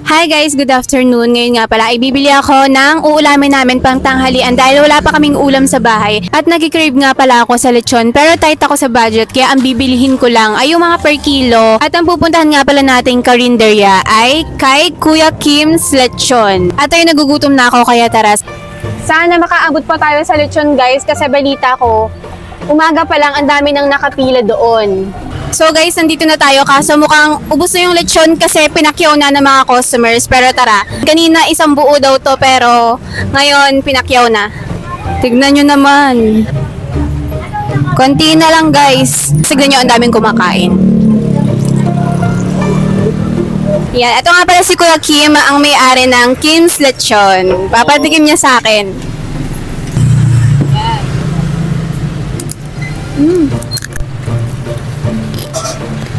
Hi guys, good afternoon. Ngayon nga pala, ibibili ako ng uulamin namin pang tanghalian dahil wala pa kaming ulam sa bahay. At nag-crave nga pala ako sa lechon pero tight ako sa budget kaya ang bibilihin ko lang ay yung mga per kilo. At ang pupuntahan nga pala nating karinderya ay kay Kuya Kim's Lechon. At ay nagugutom na ako kaya tara. Sana makaabot pa tayo sa lechon guys kasi balita ko, umaga pa lang ang dami nang nakapila doon. So guys, nandito na tayo kaso mukhang ubos na yung lechon kasi pinakyaw na ng mga customers. Pero tara, kanina isang buo daw to pero ngayon pinakyaw na. Tignan nyo naman. Konti na lang guys. Tignan nyo, ang daming kumakain. Yan, ito nga pala si Kuya Kim, ang may-ari ng Kim's Lechon. Papatikim niya sa akin.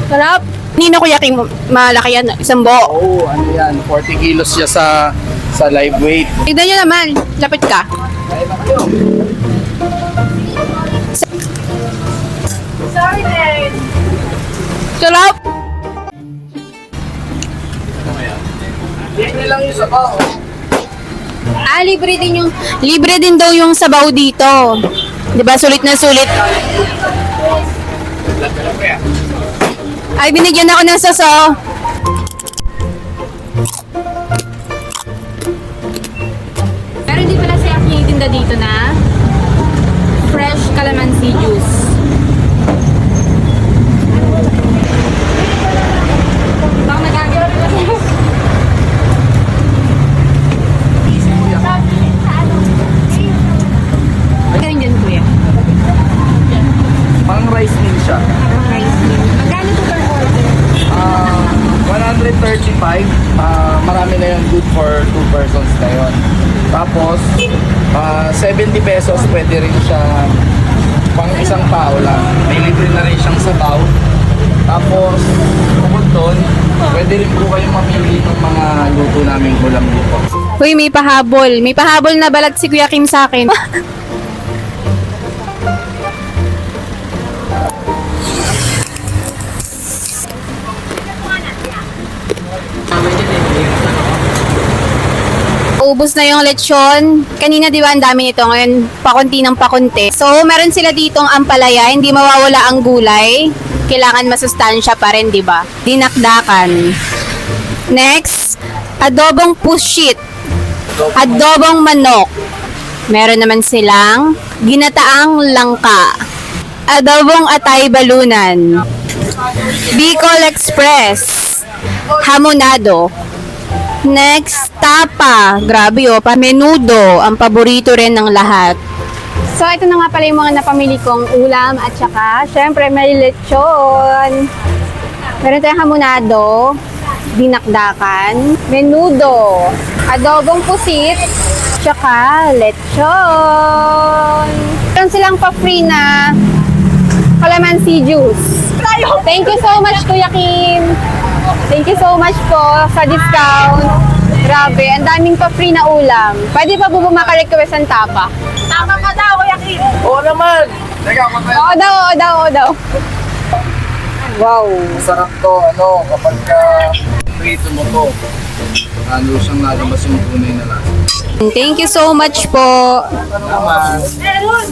Sarap. Nino Kuya Kim, malaki yan, isang buo. Oo, ano yan, 40 kilos siya sa live weight. Tignan nyo naman, lapit ka. Sorry, Dad. Sarap. Libre lang yung sabaw. Libre din daw yung sabaw dito. 'Di ba sulit na sulit? Ay, binigyan ako ng soso. Pero hindi pala siya tinda dito na fresh calamansi juice. Baka nagagawa rin kasi. Gawin dyan, kuya. Pang rice meal siya. Magkano to per order? 135. Marami na yun, good for 2 persons na yun. Tapos, 70 pesos pwede rin siya pang isang tao lang. May libre na rin siyang sabaw. Tapos, bukod doon, pwede rin po kayong mamili ng mga luto naming ulam dito. Uy, may pahabol. May pahabol na balat si Kuya Kim sa akin. Ubus na yung lechon. Kanina di ba ang dami nito, ngayon pakunti ng pakunti. So meron sila ditong ampalaya, hindi mawawala ang gulay. Kailangan masustansya pa rin, di ba? Dinakdakan. Next, adobong pusit. Adobong manok. Meron naman silang ginataang langka. Adobong atay balunan. Bicol Express. Hamonado. Next, tapa. Grabe menudo. Ang paborito rin ng lahat. So, ito na nga pala yung mga napamili kong ulam at saka, syempre, may lechon. Meron tayong hamonado, dinakdakan, menudo, adobong pusit, tsaka lechon. Meron silang pa-free na calamansi juice. Thank you so much, Kuya Kim. Thank you so much po sa discount. Grabe, ang daming pa-free na ulam. Pwede pa po maka-request ang tapa? Tama ka daw, Kuya Kim. Oo naman! Teka, Oo daw. Wow. masarap to, kapag prito mo to, lalo siyang lalabas yung tunay na lasa. Thank you so much po. Naman. Meron.